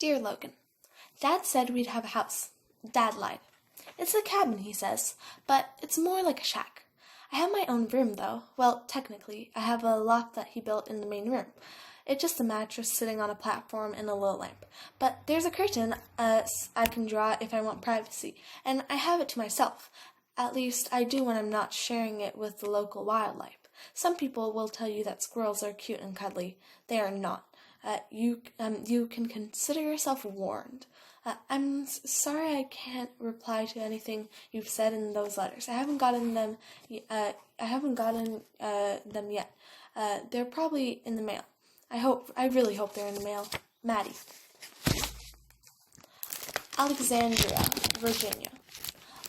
Dear Logan, Dad said we'd have a house. Dad lied. It's a cabin, he says, but it's more like a shack. I have my own room, though. Well, technically, I have a loft that he built in the main room. It's just a mattress sitting on a platform and a low lamp. But there's a curtain I can draw if I want privacy, and I have it to myself. At least I do when I'm not sharing it with the local wildlife. Some people will tell you that squirrels are cute and cuddly. They are not. You can consider yourself warned. I'm sorry I can't reply to anything you've said in those letters. I haven't gotten them. Them yet. They're probably in the mail. I really hope they're in the mail. Maddie. Alexandria, Virginia.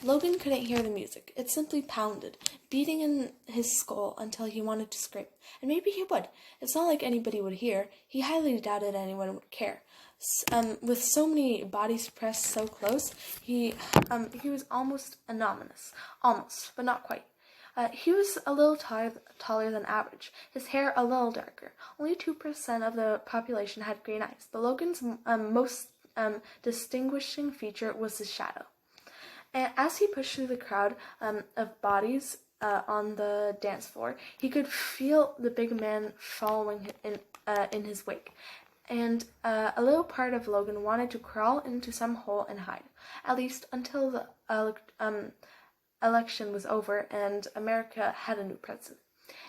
Logan couldn't hear the music. It simply pounded, beating in his skull until he wanted to scream. And maybe he would. It's not like anybody would hear. He highly doubted anyone would care. With so many bodies pressed so close, he was almost anonymous. Almost, but not quite. He was a little taller than average, his hair a little darker. Only 2% of the population had green eyes, but Logan's most distinguishing feature was his shadow. And as he pushed through the crowd of bodies on the dance floor, he could feel the big man following in his wake. And a little part of Logan wanted to crawl into some hole and hide, at least until the election was over and America had a new president.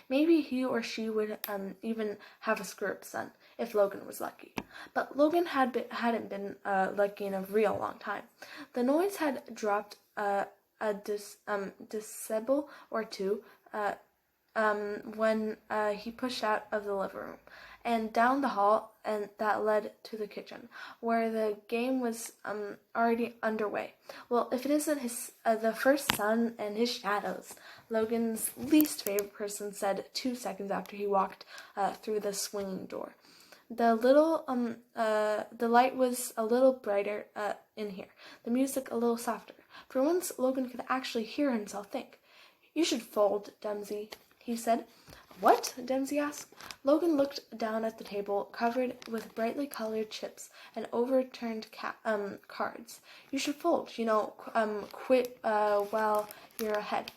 Maybe he or she would even have a screw-up son, if Logan was lucky. But Logan hadn't been lucky in a real long time. The noise had dropped a decibel or two when he pushed out of the living room and down the hall and that led to the kitchen, where the game was already underway. Well, if it isn't the first son and his shadows, Logan's least favorite person said 2 seconds after he walked through the swinging door. The light was a little brighter in here, the music a little softer. For once, Logan could actually hear himself think. "You should fold, Dempsey," he said. "What?" Dempsey asked. Logan looked down at the table, covered with brightly colored chips and overturned cards. "You should fold, quit while you're ahead."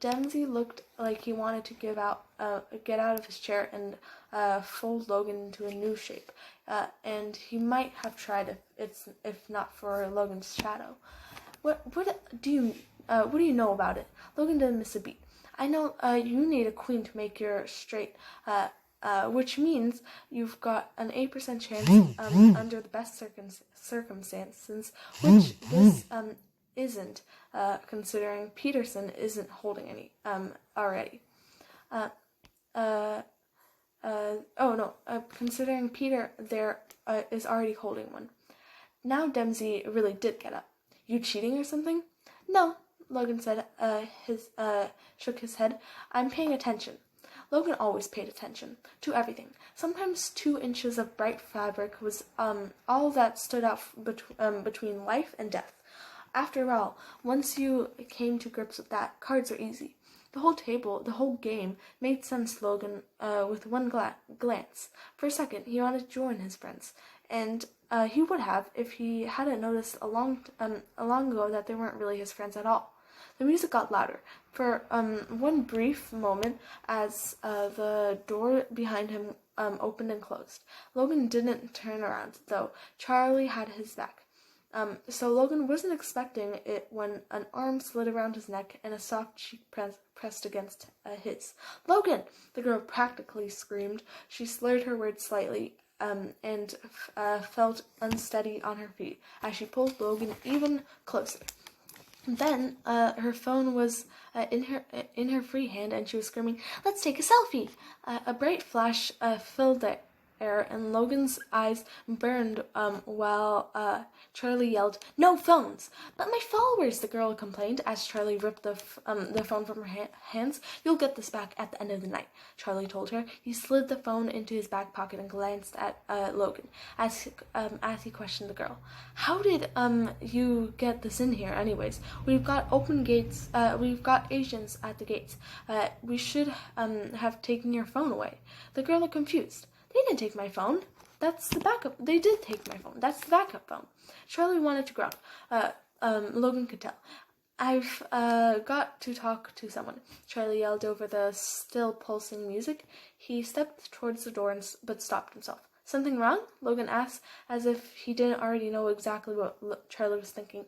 Dempsey looked like he wanted to get out of his chair and fold Logan into a new shape, and he might have tried if not for Logan's shadow. What do you know about it?" Logan didn't miss a beat. "I know you need a queen to make your straight, which means you've got an 8% chance under the best circumstances, which this isn't, considering Peterson isn't holding any already. Considering Peter there is already holding one." Now Dempsey really did get up. "You cheating or something?" "No," Logan said, shook his head. "I'm paying attention." Logan always paid attention to everything. Sometimes 2 inches of bright fabric was all that stood out between life and death. After all, once you came to grips with that, cards are easy. The whole table, the whole game, made sense to Logan with one glance. For a second, he wanted to join his friends, and he would have if he hadn't noticed a long ago that they weren't really his friends at all. The music got louder for one brief moment as the door behind him opened and closed. Logan didn't turn around, though. Charlie had his back. So Logan wasn't expecting it when an arm slid around his neck and a soft cheek pressed against his. "Logan!" the girl practically screamed. She slurred her words slightly and felt unsteady on her feet as she pulled Logan even closer. Then her phone was in her free hand, and she was screaming, "Let's take a selfie!" A bright flash filled the air, and Logan's eyes burned while Charlie yelled, "No phones!" "But my followers," the girl complained as Charlie ripped the phone from her hands. "You'll get this back at the end of the night," Charlie told her. He slid the phone into his back pocket and glanced at Logan as he questioned the girl. "How did you get this in here anyways? We've got open gates. We've got agents at the gates. We should have taken your phone away." The girl looked confused. "They didn't take my phone." That's the backup. They did take my phone. That's the backup phone. Charlie wanted to groan. Logan could tell. I've got to talk to someone, Charlie yelled over the still pulsing music. He stepped towards the door but stopped himself. Something wrong? Logan asked, as if he didn't already know exactly what Charlie was thinking.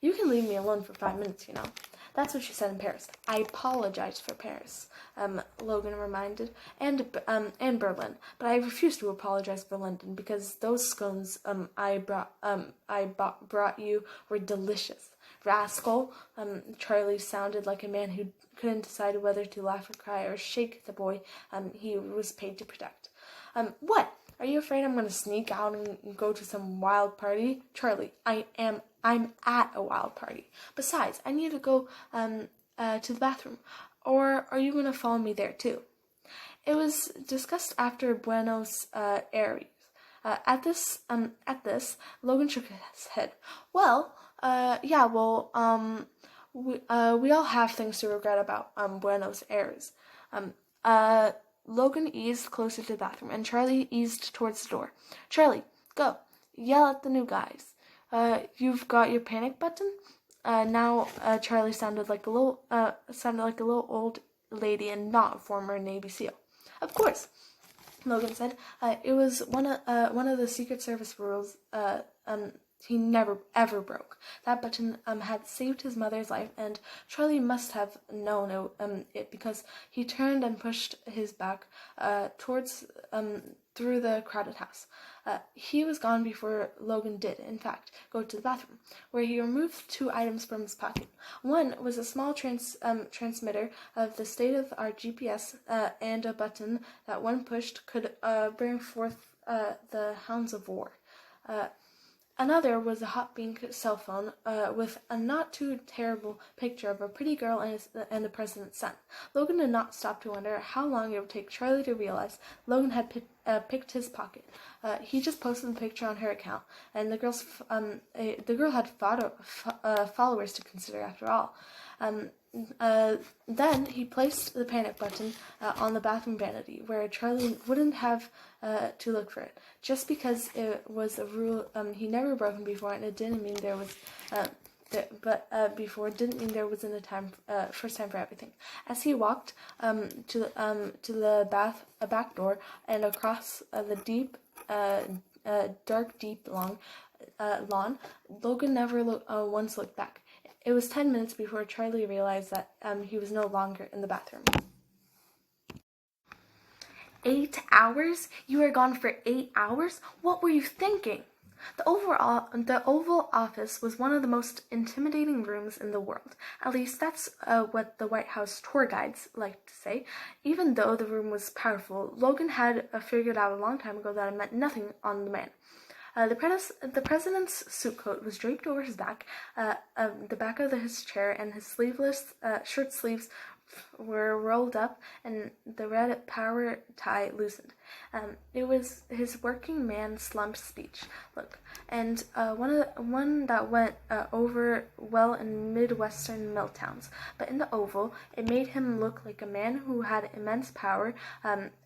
You can leave me alone for 5 minutes, you know. That's what she said in Paris. I apologize for Paris, Logan reminded, and Berlin. But I refuse to apologize for London because those scones I brought you were delicious. Rascal. Charlie sounded like a man who couldn't decide whether to laugh or cry or shake the boy he was paid to protect. What? Are you afraid I'm going to sneak out and go to some wild party? Charlie, I'm at a wild party. Besides, I need to go to the bathroom. Or are you going to follow me there too? It was discussed after Buenos Aires. At this, Logan shook his head. Well, we all have things to regret about Buenos Aires. Logan eased closer to the bathroom, and Charlie eased towards the door. Charlie, go. Yell at the new guys. You've got your panic button? Now Charlie sounded like a little old lady and not a former Navy SEAL. Of course, Logan said. It was one of the Secret Service rules he never ever broke. That button had saved his mother's life, and Charlie must have known it because he turned and pushed his back towards through the crowded house. He was gone before Logan did, in fact, go to the bathroom, where he removed 2 items from his pocket. One was a small transmitter of the state-of-the-art GPS and a button that, when pushed, could bring forth the hounds of war. Another was a hot pink cell phone with a not-too-terrible picture of a pretty girl and the president's son. Logan did not stop to wonder how long it would take Charlie to realize Logan had picked his pocket. He just posted the picture on her account, and the girl had followers to consider after all. Then he placed the panic button on the bathroom vanity, where Charlie wouldn't have to look for it. Just because it was a rule he never broken before, and it didn't mean there was before didn't mean there wasn't first time for everything. As he walked to the back door and across the deep, dark, deep lawn, Logan never once looked back. It was 10 minutes before Charlie realized that he was no longer in the bathroom. 8 hours? You were gone for 8 hours? What were you thinking? The Oval Office was one of the most intimidating rooms in the world. At least that's what the White House tour guides liked to say. Even though the room was powerful, Logan had figured out a long time ago that it meant nothing on the man. The president's suit coat was draped over his back, the back of his chair, and his sleeveless shirt sleeves were rolled up, and the red power tie loosened. It was his working man slump speech, look, and one that went over well in Midwestern mill towns. But in the Oval, it made him look like a man who had immense power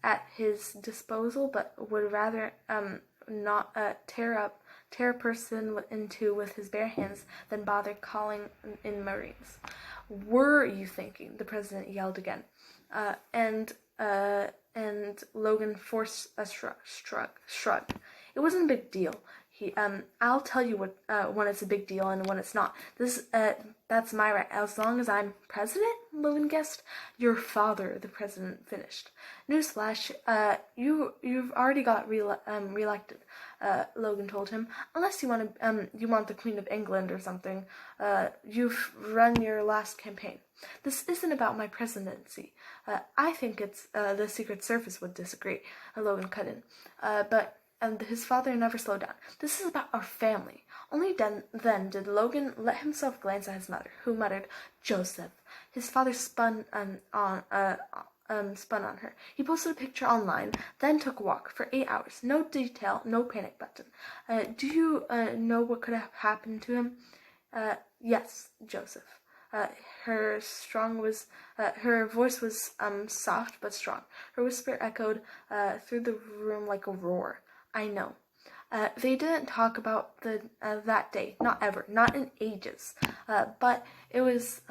at his disposal, but would rather not tear a person into with his bare hands than bother calling in Marines. Were you thinking? The president yelled again, and Logan forced a shrug. It wasn't a big deal. I'll tell you when it's a big deal and when it's not. That's my right. As long as I'm president, Logan guessed. Your father, the president finished. Newsflash, you've already got reelected. Logan told him. Unless you want the Queen of England or something. You've run your last campaign. This isn't about my presidency. I think it's the Secret Service would disagree. Logan cut in. But his father never slowed down. This is about our family. Only then did Logan let himself glance at his mother, who muttered, "Joseph." His father spun on her. He posted a picture online, then took a walk for 8 hours. No detail, no panic button. Do you know what could have happened to him? Yes, Joseph. Her voice was soft but strong. Her whisper echoed through the room like a roar. I know. They didn't talk about that day, not ever, not in ages. But it was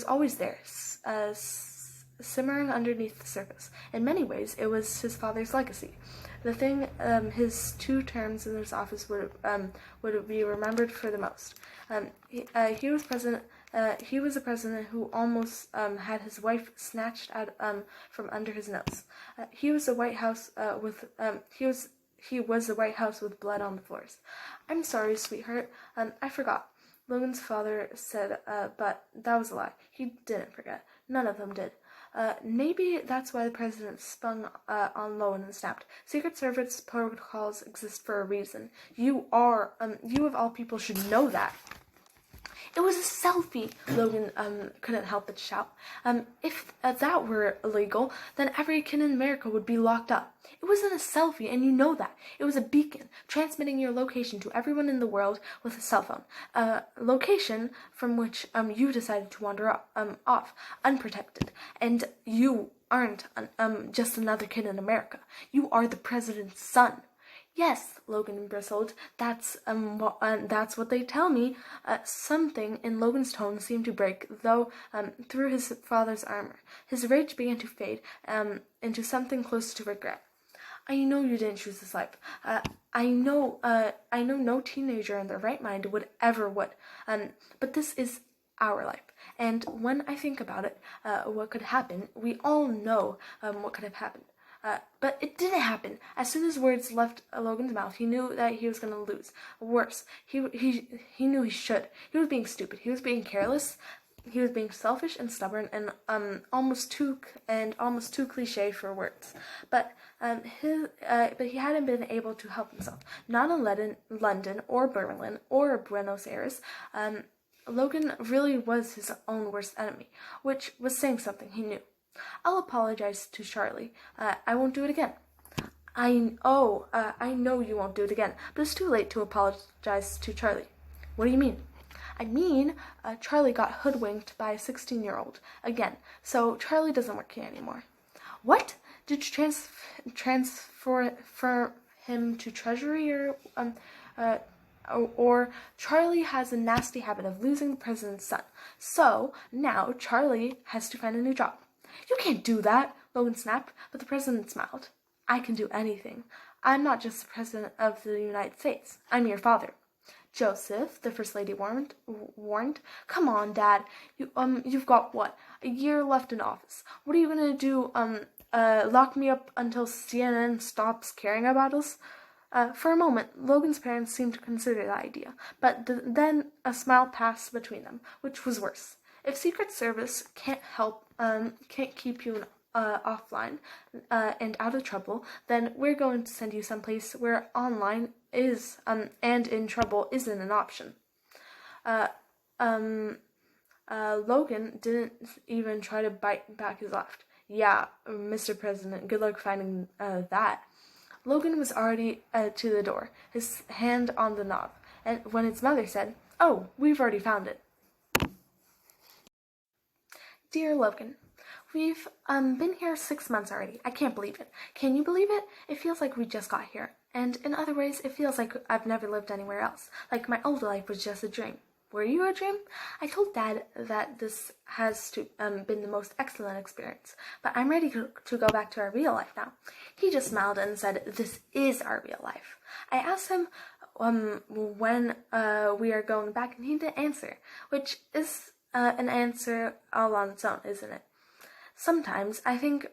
always there, simmering underneath the surface. In many ways, it was his father's legacy. The thing his 2 terms in his office would be remembered for the most. He was president. He was a president who almost had his wife snatched out from under his nose. He was the White House He was the White House with blood on the floors. I'm sorry, sweetheart. I forgot. Logan's father said, but that was a lie. He didn't forget. None of them did. Maybe that's why the president spun on Logan and snapped. Secret Service protocols exist for a reason. You of all people should know that. It was a selfie, Logan couldn't help but shout. If that were illegal, then every kid in America would be locked up. It wasn't a selfie, and you know that. It was a beacon, transmitting your location to everyone in the world with a cell phone. A location from which you decided to wander off, unprotected. And you aren't just another kid in America. You are the president's son. Yes, Logan bristled. That's what they tell me. Something in Logan's tone seemed to break, though, through his father's armor. His rage began to fade into something close to regret. I know you didn't choose this life. I know no teenager in their right mind would. But this is our life. And when I think about it, what could happen, we all know what could have happened. But it didn't happen. As soon as words left Logan's mouth, he knew that he was going to lose. Worse, he knew he should. He was being stupid. He was being careless. He was being selfish and stubborn and almost too cliche for words. But he hadn't been able to help himself. Not in London or Berlin or Buenos Aires. Logan really was his own worst enemy, which was saying something he knew. I'll apologize to Charlie. I won't do it again. I know you won't do it again, but it's too late to apologize to Charlie. What do you mean? I mean, Charlie got hoodwinked by a 16-year-old again, so Charlie doesn't work here anymore. What? Did you transfer him to Treasury or Charlie has a nasty habit of losing the president's son, so now Charlie has to find a new job. You can't do that, Logan snapped, but the president smiled. I can do anything. I'm not just the president of the United States. I'm your father. Joseph, the first lady warned. Come on, Dad. You've got what? A year left in office. What are you gonna do? Lock me up until CNN stops caring about us? For a moment, Logan's parents seemed to consider the idea, but then a smile passed between them, which was worse. If Secret Service can't keep you offline and out of trouble, then we're going to send you someplace where online is and in trouble isn't an option. Logan didn't even try to bite back his laugh. Yeah, Mr. President, good luck finding that. Logan was already to the door, his hand on the knob, and when his mother said, "Oh, we've already found it." Dear Logan, we've been here 6 months already. I can't believe it. Can you believe it? It feels like we just got here. And in other ways, it feels like I've never lived anywhere else. Like my old life was just a dream. Were you a dream? I told Dad that this has been the most excellent experience, but I'm ready to go back to our real life now. He just smiled and said, "This is our real life." I asked him when we are going back, and he didn't answer, which is an answer all on its own, isn't it? Sometimes I think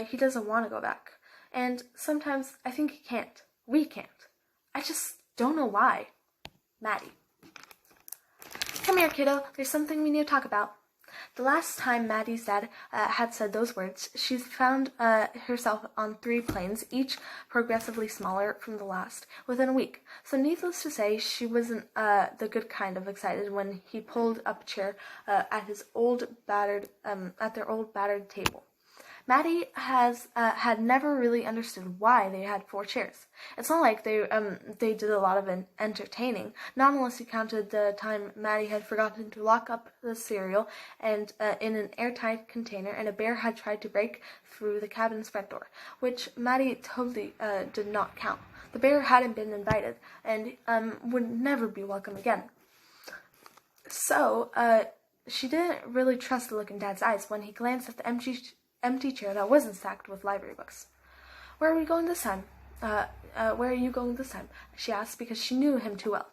he doesn't want to go back, and sometimes I think he can't. We can't. I just don't know why. Maddie. Come here, kiddo. There's something we need to talk about. The last time Maddie's dad had said those words, she found herself on 3 planes, each progressively smaller from the last, within a week. So needless to say, she wasn't the good kind of excited when he pulled up a chair at their old battered table. Maddie had never really understood why they had 4 chairs. It's not like they did a lot of entertaining, not unless you counted the time Maddie had forgotten to lock up the cereal and in an airtight container, and a bear had tried to break through the cabin's front door, which Maddie totally did not count. The bear hadn't been invited and would never be welcome again. So, she didn't really trust the look in Dad's eyes when he glanced at the empty chair that wasn't stacked with library books. Where are we going this time? Where are you going this time? She asked because she knew him too well.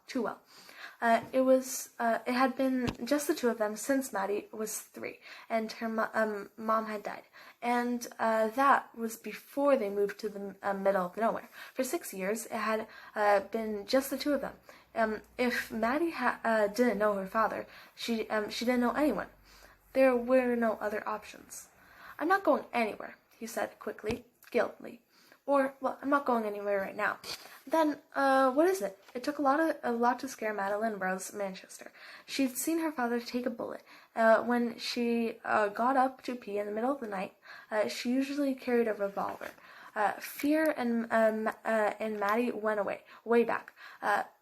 Too well. It had been just the two of them since Maddie was 3 and her mom had died. And that was before they moved to the middle of nowhere. For 6 years, it had been just the two of them. If Maddie didn't know her father, she didn't know anyone. There were no other options. I'm not going anywhere, he said quickly, guiltily. I'm not going anywhere right now. Then, what is it? It took a lot to scare Madeline Rose Manchester. She'd seen her father take a bullet. When she got up to pee in the middle of the night, she usually carried a revolver. Fear and Maddie went away, way back.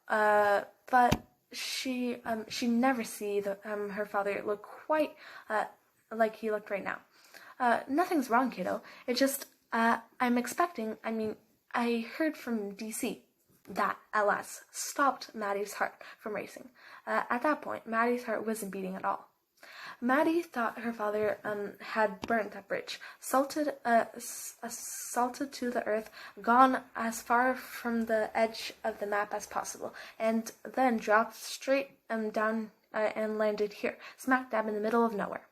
But she never see her father look quite like he looked right now. Nothing's wrong, kiddo. It just I heard from D.C. That, at last, stopped Maddie's heart from racing. At that point, Maddie's heart wasn't beating at all. Maddie thought her father had burnt that bridge, salted to the earth, gone as far from the edge of the map as possible, and then dropped straight down and landed here, smack dab in the middle of nowhere.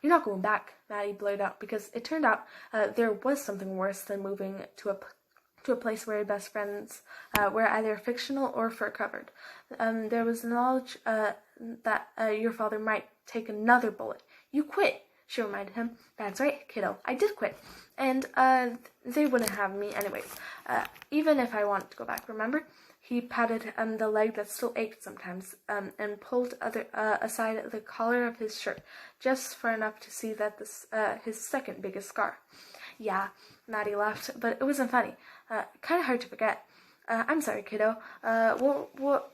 You're not going back, Maddie blurted out, because it turned out there was something worse than moving to a place where your best friends were either fictional or fur-covered. There was knowledge that your father might take another bullet. You quit, she reminded him. That's right, kiddo, I did quit. And they wouldn't have me anyways, even if I wanted to go back, remember? He patted the leg that still ached sometimes, and pulled aside the collar of his shirt, just far enough to see that his second biggest scar. Yeah, Maddie laughed, but it wasn't funny. Kind of hard to forget. I'm sorry, kiddo. What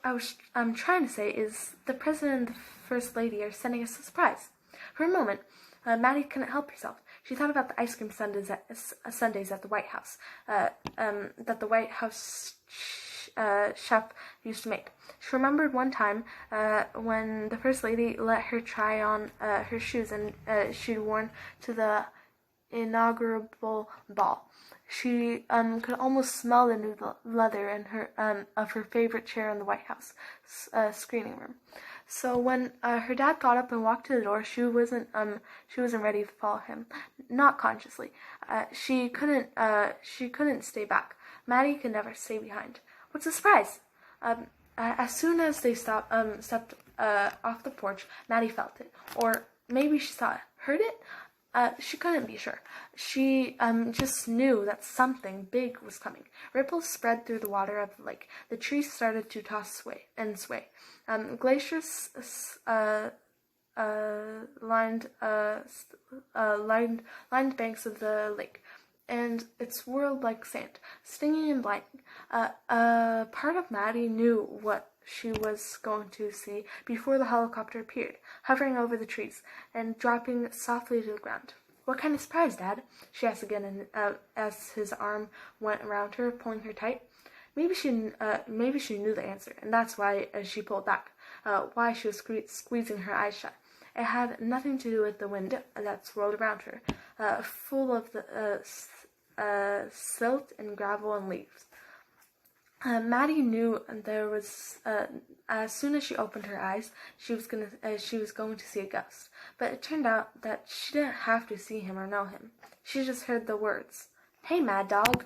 I'm trying to say is the president and the first lady are sending us a surprise. For a moment, Maddie couldn't help herself. She thought about the ice cream sundaes at the White House, that the White House chef used to make. She remembered one time when the first lady let her try on her shoes and she'd worn to the inaugural ball. She could almost smell the new leather in her of her favorite chair in the White House screening room. So when her dad got up and walked to the door, she wasn't ready to follow him. Not consciously. She couldn't stay back. Maddie could never stay behind. What's the surprise? As soon as they stepped off the porch, Maddie felt it, or maybe she saw it, heard it. She couldn't be sure. She just knew that something big was coming. Ripples spread through the water of the lake. The trees started to sway. Glaciers lined banks of the lake, and it swirled like sand, stinging and blinding. Part of Maddie knew what she was going to see before the helicopter appeared, hovering over the trees and dropping softly to the ground. What kind of surprise, Dad? She asked again as his arm went around her, pulling her tight. Maybe she knew the answer, and that's why she pulled back, why she was squeezing her eyes shut. It had nothing to do with the wind that swirled around her, full of the silt and gravel and leaves. Maddie knew there was. As soon as she opened her eyes, she was going to see a ghost. But it turned out that she didn't have to see him or know him. She just heard the words, "Hey, Mad Dog."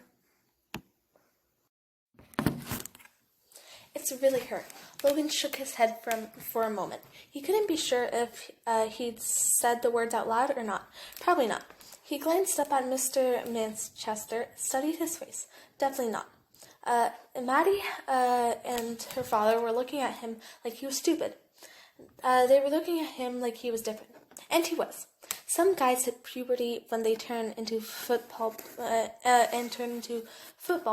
It's really her. Logan shook his head for a moment. He couldn't be sure if he'd said the words out loud or not. Probably not. He glanced up at Mr. Manchester, studied his face. Definitely not. Maddie and her father were looking at him like he was stupid. They were looking at him like he was different. And he was. Some guys hit puberty when they turn into football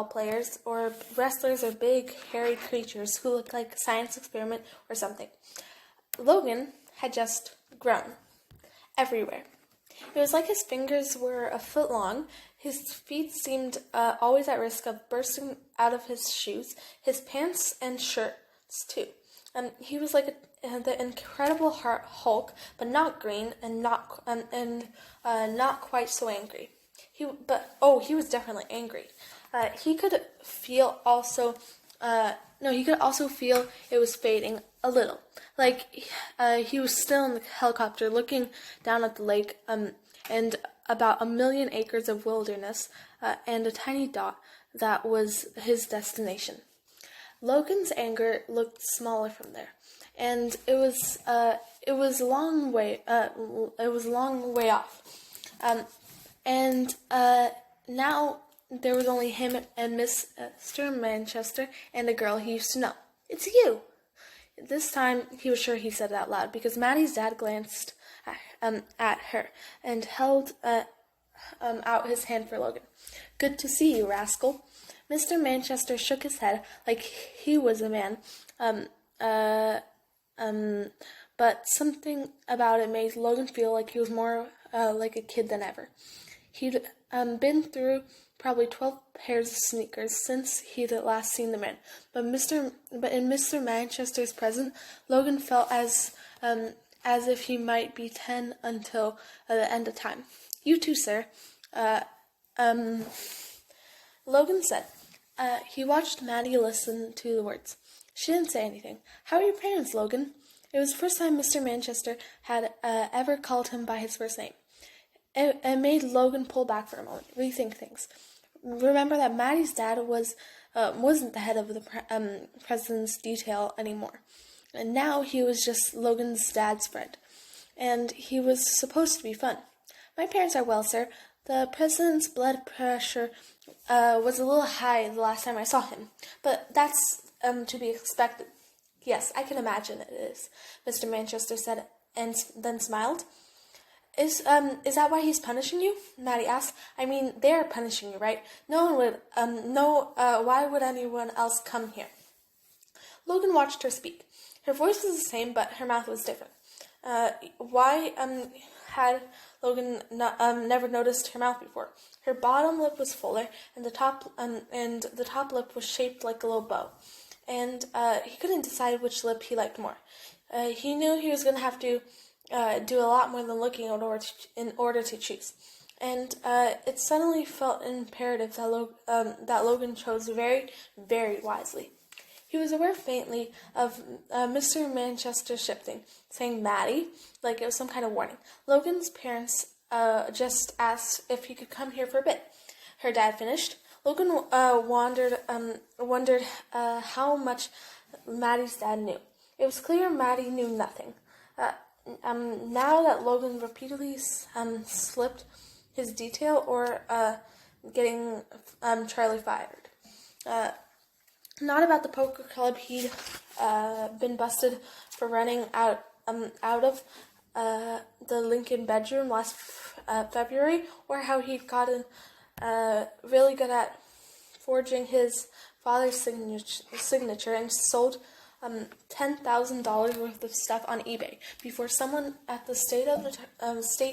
players or wrestlers or big, hairy creatures who look like a science experiment or something. Logan had just grown. Everywhere. It was like his fingers were a foot long. His feet seemed always at risk of bursting out of his shoes, his pants and shirts too. He was like the Incredible Hulk, but not green and not quite so angry. He was definitely angry. He could feel also. No, he could also feel it was fading a little. Like he was still in the helicopter, looking down at the lake, and about 1,000,000 acres of wilderness, and a tiny dot that was his destination. Logan's anger looked smaller from there, and it was a long way off. And now there was only him and Mr. Manchester and a girl he used to know. "It's you." This time he was sure he said it out loud, because Maddie's dad glanced at her and held out his hand for Logan. "Good to see you, rascal." Mr. Manchester shook his head like he was a man, but something about it made Logan feel like he was more like a kid than ever. He'd been through probably 12 pairs of sneakers since he'd last seen the man, but in Mr. Manchester's presence, Logan felt as if he might be 10 until the end of time. "You too, sir." Logan said. He watched Maddie listen to the words. She didn't say anything. "How are your parents, Logan?" It was the first time Mr. Manchester had ever called him by his first name. It made Logan pull back for a moment, rethink things. Remember that Maddie's dad wasn't the head of the president's detail anymore. And now he was just Logan's dad's friend. And he was supposed to be fun. "My parents are well, sir. The president's blood pressure was a little high the last time I saw him, but that's to be expected." "Yes, I can imagine it is," Mr. Manchester said, and then smiled. Is that why he's punishing you?" Maddie asked. "I mean, they're punishing you, right? No one would, why would anyone else come here?" Logan watched her speak. Her voice was the same, but her mouth was different. Why had Logan never noticed her mouth before? Her bottom lip was fuller, and the top lip was shaped like a little bow. And he couldn't decide which lip he liked more. He knew he was going to have to do a lot more than looking in order to choose. And it suddenly felt imperative that Logan chose very, very wisely. He was aware faintly of Mr. Manchester shifting, saying "Maddie," like it was some kind of warning. Logan's parents just asked if he could come here for a bit. Her dad finished. Logan wondered how much Maddie's dad knew. It was clear Maddie knew nothing. Now that Logan repeatedly slipped his detail or getting Charlie fired. Not about the poker club he'd been busted for running out of the Lincoln bedroom last February, or how he'd gotten really good at forging his father's signature and sold $10,000 worth of stuff on eBay before someone at the State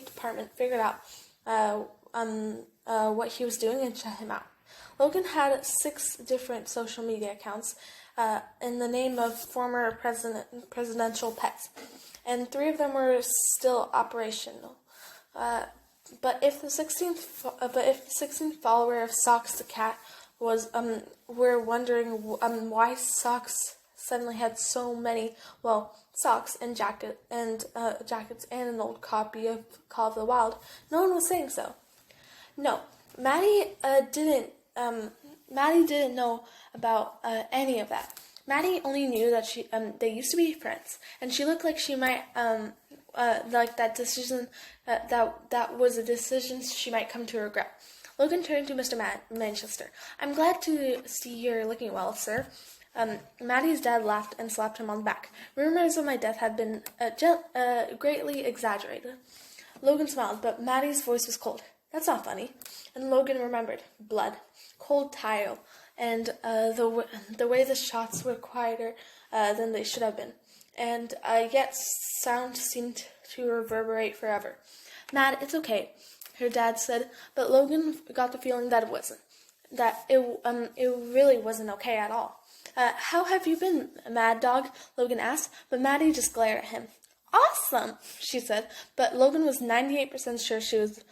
Department figured out what he was doing and shut him out. Logan had 6 different social media accounts in the name of former presidential pets, and 3 of them were still operational. But if the 16th follower of Socks the cat was we're wondering why Socks suddenly had so many socks and jackets and an old copy of Call of the Wild. No one was saying so. No, Maddie didn't know about any of that. Maddie only knew that they used to be friends, and she looked like she might like that decision. That was a decision she might come to regret. Logan turned to Mr. Manchester. "I'm glad to see you're looking well, sir." Maddie's dad laughed and slapped him on the back. "Rumors of my death had been greatly exaggerated." Logan smiled, but Maddie's voice was cold. "That's not funny." And Logan remembered blood, cold tile, and the way the shots were quieter than they should have been, and yet sound seemed to reverberate forever. Mad, it's okay, her dad said, but Logan got the feeling that it wasn't. That it really wasn't okay at all. How have you been, Mad Dog? Logan asked, but Maddie just glared at him. Awesome, she said, but Logan was 98% sure she was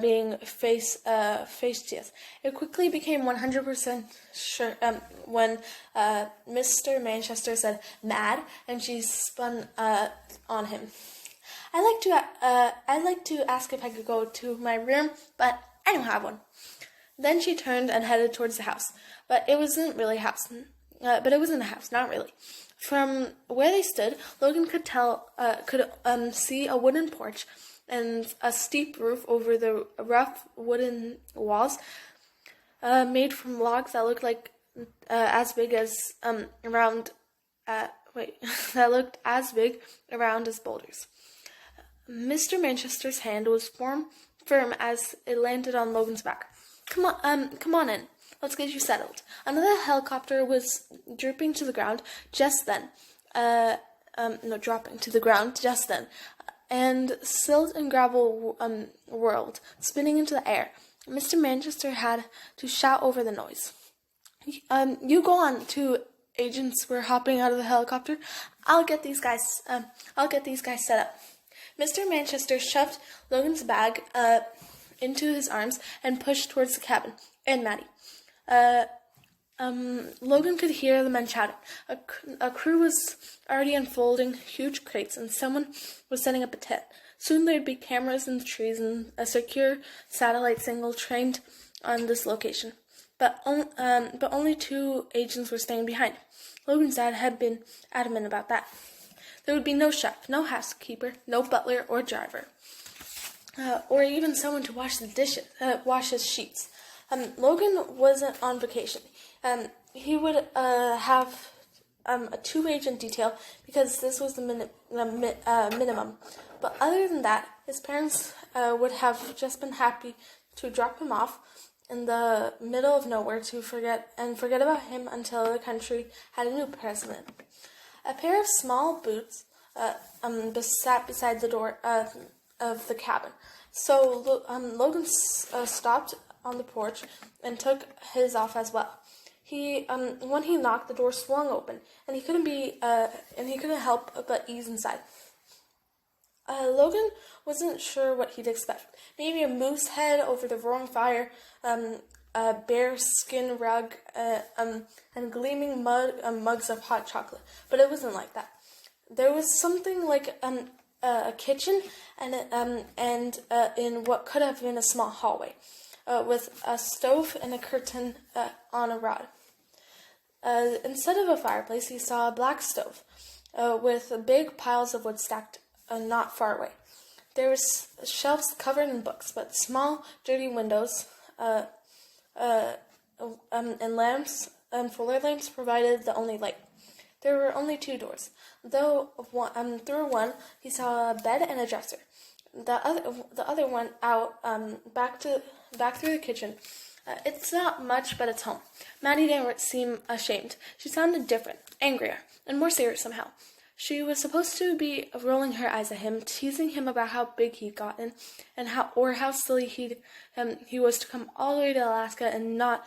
being facetious. It quickly became 100% sure when Mr. Manchester said "mad," and she spun on him. I'd like to ask if I could go to my room, but I don't have one. Then she turned and headed towards the house, but it wasn't really a house. But it wasn't a house, not really. From where they stood, Logan could see a wooden porch and a steep roof over the rough wooden walls, made from logs that looked like as big as around. That looked as big around as boulders. Mr. Manchester's hand was firm as it landed on Logan's back. Come on in. Let's get you settled. Another helicopter was dropping to the ground just then. And silt and gravel whirled, spinning into the air. Mr. Manchester had to shout over the noise. You go on. Two agents were hopping out of the helicopter. I'll get these guys set up. Mr. Manchester shoved Logan's bag into his arms and pushed towards the cabin and Maddie. Logan could hear the men shouting. A crew was already unfolding huge crates, and someone was setting up a tent. Soon there'd be cameras in the trees and a secure satellite signal trained on this location. But only two agents were staying behind. Logan's dad had been adamant about that. There would be no chef, no housekeeper, no butler or driver, or even someone to wash his sheets. Logan wasn't on vacation. He would have a two-agent detail because this was the minimum. But other than that, his parents would have just been happy to drop him off in the middle of nowhere to forget about him until the country had a new president. A pair of small boots sat beside the door of the cabin. So Logan stopped on the porch and took his off as well. When he knocked, the door swung open, and he couldn't help but ease inside. Logan wasn't sure what he'd expect. Maybe a moose head over the roaring fire, a bear skin rug, and gleaming mugs of hot chocolate. But it wasn't like that. There was something like a kitchen and in what could have been a small hallway, with a stove and a curtain on a rod. Instead of a fireplace, he saw a black stove with big piles of wood stacked not far away. There were shelves covered in books, but small, dirty windows and lamps and fuller lamps provided the only light. There were only two doors, though through one he saw a bed and a dresser. The other one out back through the kitchen. It's not much, but it's home. Maddie didn't seem ashamed. She sounded different, angrier, and more serious somehow. She was supposed to be rolling her eyes at him, teasing him about how big he'd gotten, and how silly he was to come all the way to Alaska and not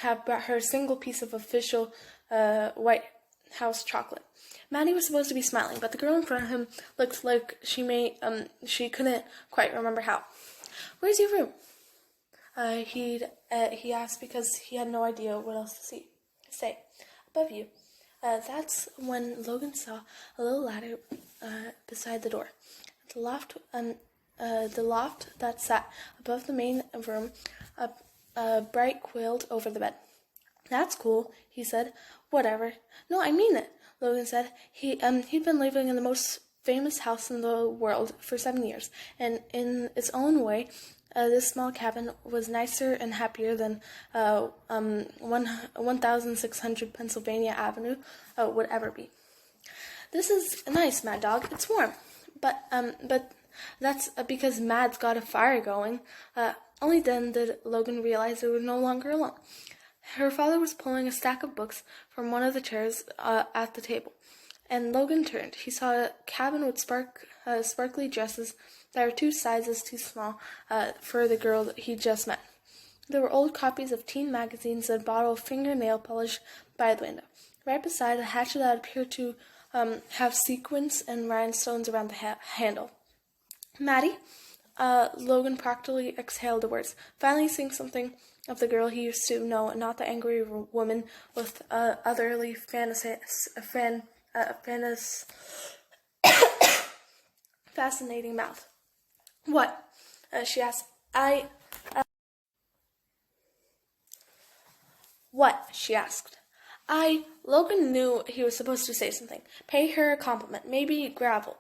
have brought her a single piece of official White House chocolate. Maddie was supposed to be smiling, but the girl in front of him looked like she couldn't quite remember how. "Where's your room?" He asked because he had no idea what else to say. "Above you." That's when Logan saw a little ladder beside the door. The loft that sat above the main room, bright quailed over the bed. "That's cool," he said. "Whatever." "No, I mean it," Logan said. He'd been living in the most famous house in the world for 7 years, and in its own way, this small cabin was nicer and happier than 1600 Pennsylvania Avenue would ever be. "This is nice, Mad Dog. It's warm, but that's because Mad's got a fire going." Only then did Logan realize they were no longer alone. Her father was pulling a stack of books from one of the chairs at the table, and Logan turned. He saw a cabin with sparkly dresses There were 2 sizes too small for the girl that he just met. There were old copies of teen magazines and a bottle of fingernail polish by the window. Right beside a hatchet that appeared to have sequins and rhinestones around the handle. Maddie? Logan practically exhaled the words, finally seeing something of the girl he used to know, and not the angry woman with utterly fascinating mouth. What? She asked. What? She asked. Logan knew he was supposed to say something. Pay her a compliment. Maybe grovel.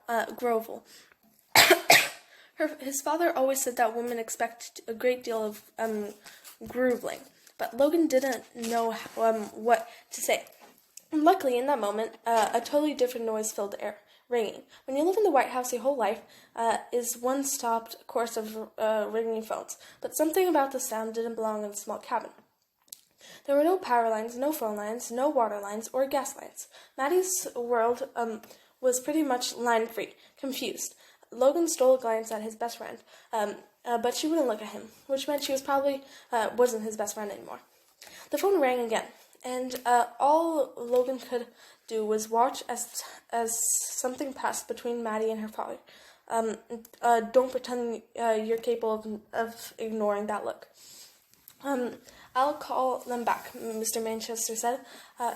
His father always said that women expect a great deal of groveling. But Logan didn't know what to say. And luckily, in that moment, a totally different noise filled the air. Ringing. When you live in the White House your whole life is one stopped course of ringing phones. But something about the sound didn't belong in a small cabin. There were no power lines, no phone lines, no water lines, or gas lines. Maddie's world was pretty much line-free, confused. Logan stole a glance at his best friend, but she wouldn't look at him, which meant she was probably wasn't his best friend anymore. The phone rang again, and all Logan could do was watch as something passed between Maddie and her father. Don't pretend you're capable of ignoring that look. I'll call them back, Mr. Manchester said.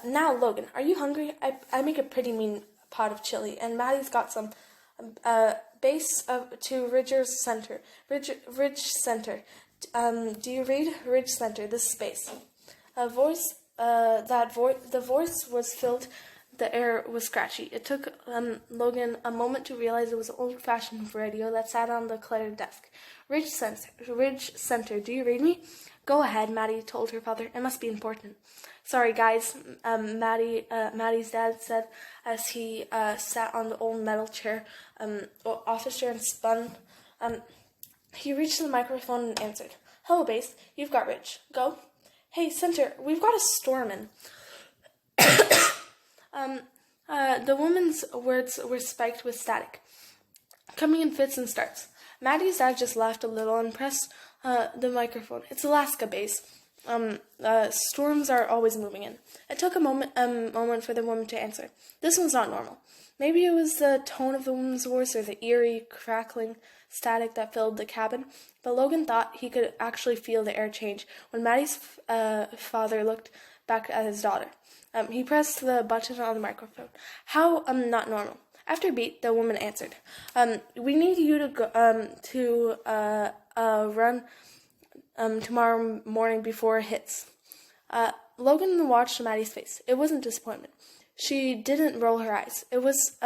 Now, Logan, are you hungry? I make a pretty mean pot of chili, and Maddie's got some base to Ridger's Center. Ridge Center. Do you read? Ridge Center, this is space. The voice was filled. The air was scratchy. It took Logan a moment to realize it was an old-fashioned radio that sat on the cluttered desk. Ridge Center, do you read me? Go ahead, Maddie told her father. It must be important. Sorry, guys, Maddie's dad said as he sat on the old metal chair, office chair, and spun. He reached the microphone and answered. Hello, Base. You've got Ridge. Go. Hey, Center, we've got a storm in. The woman's words were spiked with static, coming in fits and starts. Maddie's dad just laughed a little and pressed the microphone. It's Alaska, Base. Storms are always moving in. It took a moment for the woman to answer. This one's not normal. Maybe it was the tone of the woman's voice or the eerie, crackling static that filled the cabin, but Logan thought he could actually feel the air change when Maddie's father looked back at his daughter. He pressed the button on the microphone. How not normal? After a beat, the woman answered. We need you to go run tomorrow morning before it hits. Logan watched Maddie's face. It wasn't disappointment. She didn't roll her eyes. It was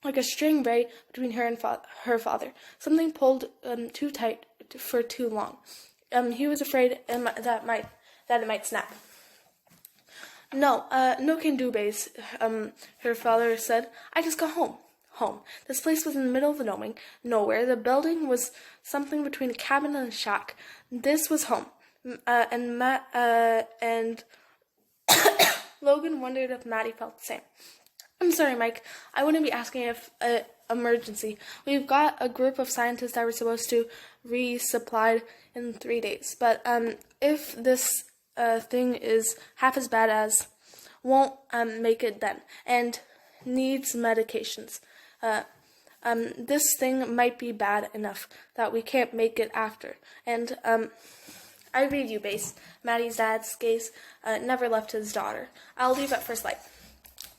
like a string braid between her and her father. Something pulled too tight for too long. He was afraid that it might snap. No can do, Base, her father said. I just got home. This place was in the middle of the nowhere. The building was something between a cabin and a shack. This was home. And Logan wondered if Maddie felt the same. I'm sorry, Mike. I wouldn't be asking if emergency. We've got a group of scientists that were supposed to resupplied in 3 days. But if this thing is half as bad as, won't make it then, and needs medications. This thing might be bad enough that we can't make it after. And I read you, Base. Maddie's dad's gaze never left his daughter. I'll leave at first light.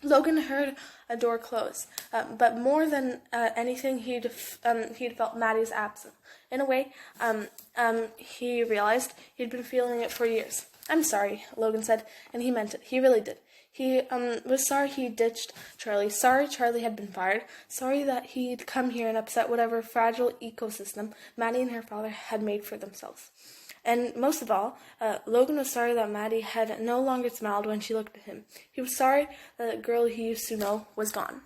Logan heard a door close, but more than anything, he'd felt Maddie's absence. In a way, he realized he'd been feeling it for years. I'm sorry, Logan said, and he meant it. He really did. He was sorry he ditched Charlie. Sorry Charlie had been fired. Sorry that he'd come here and upset whatever fragile ecosystem Maddie and her father had made for themselves. And most of all, Logan was sorry that Maddie had no longer smiled when she looked at him. He was sorry that the girl he used to know was gone.